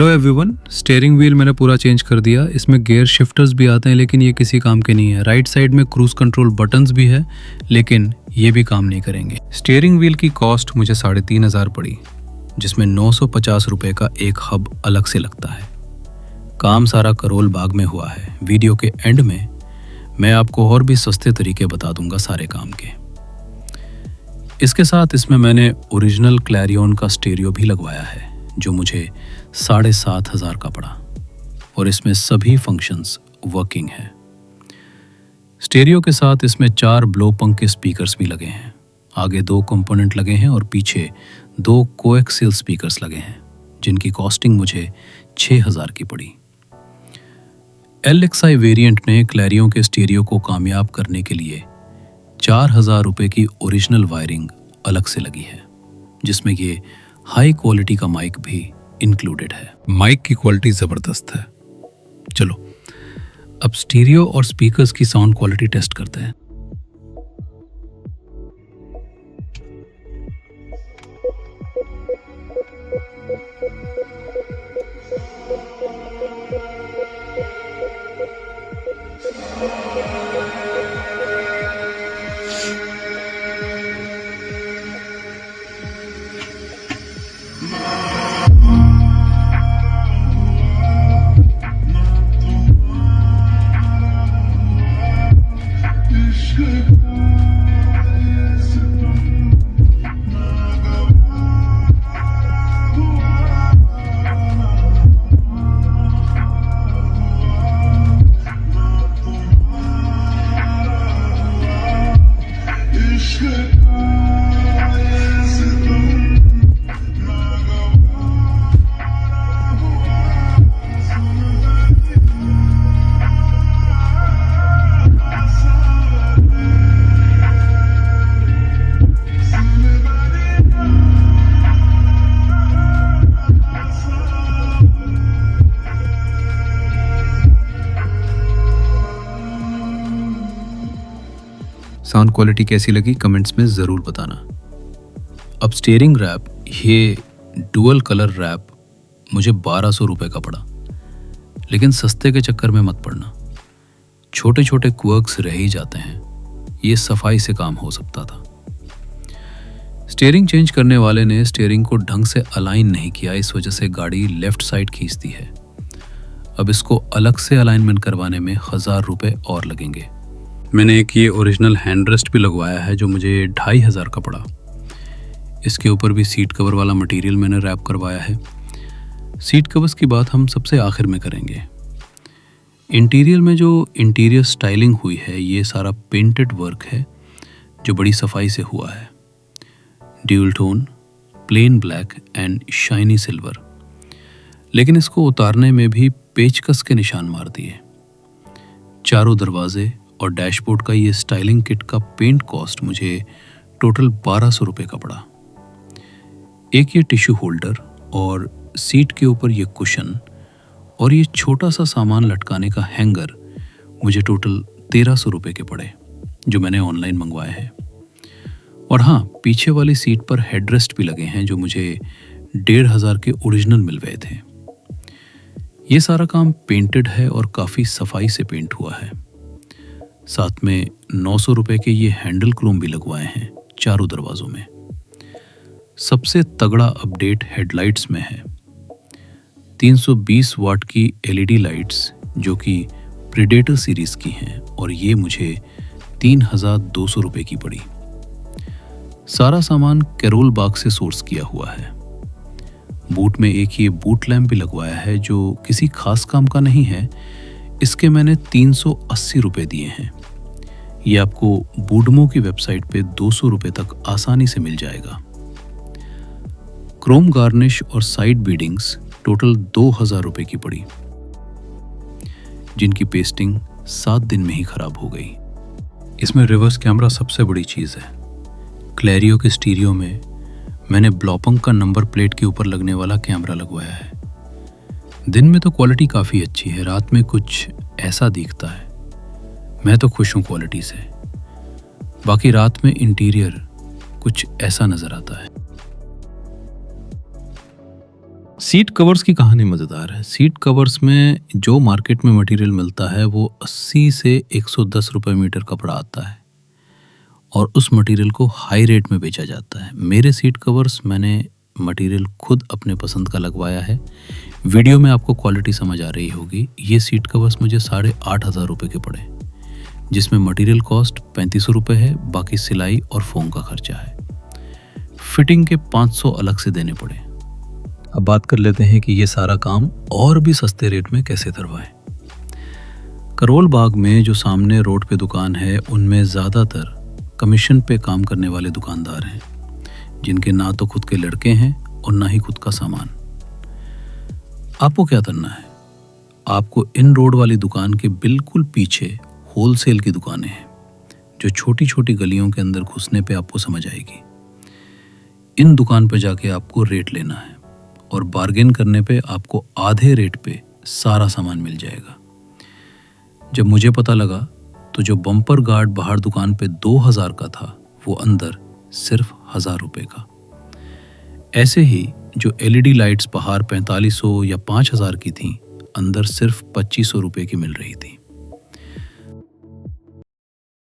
Hello everyone, steering wheel मैंने पूरा change कर दिया। इसमें गियर शिफ्टर्स भी आते हैं लेकिन ये किसी काम के नहीं है। राइट साइड में क्रूज कंट्रोल बटन्स भी है लेकिन ये भी काम नहीं करेंगे। स्टीयरिंग व्हील की कॉस्ट मुझे 3,500 पड़ी, जिसमें 950 रुपये का एक हब अलग से लगता है। काम सारा करोल बाग में हुआ है। वीडियो के एंड में मैं आपको और भी सस्ते तरीके बता दूंगा सारे काम के। इसके साथ इसमें मैंने ओरिजिनल क्लैरियन का स्टीरियो भी लगवाया है जो मुझे 7,500 का पड़ा और इसमें सभी फंक्शंस वर्किंग है। स्टीरियो के साथ इसमें 4 ब्लो पंख के स्पीकर्स भी लगे हैं। आगे 2 कंपोनेंट लगे हैं और पीछे 2 कोएक्सियल स्पीकर्स लगे हैं जिनकी कॉस्टिंग मुझे 6,000 की पड़ी। LXi वेरिएंट ने क्लैरियन के स्टीरियो को कामयाब करने के लिए 4,000 रुपये की ओरिजिनल वायरिंग अलग से लगी है, जिसमें ये हाई क्वालिटी का माइक भी इंक्लूडेड है। माइक की क्वालिटी ज़बरदस्त है। चलो अब स्टीरियो और स्पीकर्स की साउंड क्वालिटी टेस्ट करते हैं। साउंड क्वालिटी कैसी लगी कमेंट्स में ज़रूर बताना। अब स्टीयरिंग रैप, ये डुअल कलर रैप मुझे 1,200 रुपये का पड़ा, लेकिन सस्ते के चक्कर में मत पड़ना। छोटे छोटे क्वर्क्स रह ही जाते हैं, ये सफाई से काम हो सकता था। स्टीयरिंग चेंज करने वाले ने स्टीयरिंग को ढंग से अलाइन नहीं किया, इस वजह से गाड़ी लेफ्ट साइड खींचती है। अब इसको अलग से अलाइनमेंट करवाने में 1,000 रुपये और लगेंगे। मैंने एक ये ओरिजिनल हैंड रेस्ट भी लगवाया है जो मुझे 2,500 का पड़ा। इसके ऊपर भी सीट कवर वाला मटेरियल मैंने रैप करवाया है। सीट कवर्स की बात हम सबसे आखिर में करेंगे। इंटीरियर में जो इंटीरियर स्टाइलिंग हुई है, ये सारा पेंटेड वर्क है जो बड़ी सफाई से हुआ है। Dual tone, plain black and shiny silver, लेकिन इसको उतारने में भी पेचकस के निशान मार दिए। चारों दरवाजे और डैशबोर्ड का ये स्टाइलिंग किट का पेंट कॉस्ट मुझे टोटल 1,200 रुपये का पड़ा। एक ये टिश्यू होल्डर और सीट के ऊपर ये कुशन और ये छोटा सा सामान लटकाने का हैंगर मुझे टोटल 1,300 रुपये के पड़े, जो मैंने ऑनलाइन मंगवाए हैं। और हाँ, पीछे वाली सीट पर हेडरेस्ट भी लगे हैं जो मुझे 1,500 के ओरिजिनल मिल गए थे। ये सारा काम पेंटेड है और काफ़ी सफाई से पेंट हुआ है। साथ में 900 रुपये के ये हैंडल क्रोम भी लगवाए हैं चारों दरवाजों में। सबसे तगड़ा अपडेट हेडलाइट्स में है। 320 वाट की LED लाइट्स जो कि प्रेडेटर सीरीज की हैं और ये मुझे 3,200 रुपये की पड़ी। सारा सामान करोल बाग से सोर्स किया हुआ है। बूट में एक ये बूट लैम्प भी लगवाया है जो किसी खास काम का नहीं है। इसके मैंने 380 रुपये दिए हैं। ये आपको बूडमो की वेबसाइट पे 200 रुपये तक आसानी से मिल जाएगा। क्रोम गार्निश और साइड बीडिंग्स टोटल 2,000 रुपये की पड़ी, जिनकी पेस्टिंग 7 दिन में ही खराब हो गई। इसमें रिवर्स कैमरा सबसे बड़ी चीज़ है। क्लैरियो के स्टीरियो में मैंने ब्लॉपंग का नंबर प्लेट के ऊपर लगने वाला कैमरा लगवाया है। दिन में तो क्वालिटी काफ़ी अच्छी है, रात में कुछ ऐसा दिखता है। मैं तो खुश हूँ क्वालिटी से, बाकी रात में इंटीरियर कुछ ऐसा नज़र आता है। सीट कवर्स की कहानी मज़ेदार है। सीट कवर्स में जो मार्केट में मटेरियल मिलता है वो 80 से 110 रुपए मीटर कपड़ा आता है और उस मटेरियल को हाई रेट में बेचा जाता है। मेरे सीट कवर्स मैंने मटेरियल खुद अपने पसंद का लगवाया है। वीडियो में आपको क्वालिटी समझ आ रही होगी। ये सीट कवर्स मुझे 8,500 रुपये के पड़े, जिसमें मटेरियल कॉस्ट 3500 रुपये है, बाकी सिलाई और फोम का खर्चा है। फिटिंग के 500 अलग से देने पड़े। अब बात कर लेते हैं कि ये सारा काम और भी सस्ते रेट में कैसे करवाएं। करोल बाग में जो सामने रोड पे दुकान है, उनमें ज़्यादातर कमीशन पे काम करने वाले दुकानदार हैं, जिनके ना तो खुद के लड़के हैं और ना ही खुद का सामान। आपको क्या करना है, आपको इन रोड वाली दुकान के बिल्कुल पीछे होलसेल की दुकानें हैं, जो छोटी छोटी गलियों के अंदर घुसने पे आपको समझ आएगी। इन दुकान पे जाके आपको रेट लेना है और बार्गेन करने पे आपको आधे रेट पे सारा सामान मिल जाएगा। जब मुझे पता लगा तो जो बम्पर गार्ड बाहर दुकान पे 2000 का था, वो अंदर सिर्फ 1000 रुपये का। ऐसे ही जो LED लाइट्स बाहर 4500 या 5000 की थीं, अंदर सिर्फ 2500 रुपये की मिल रही थी।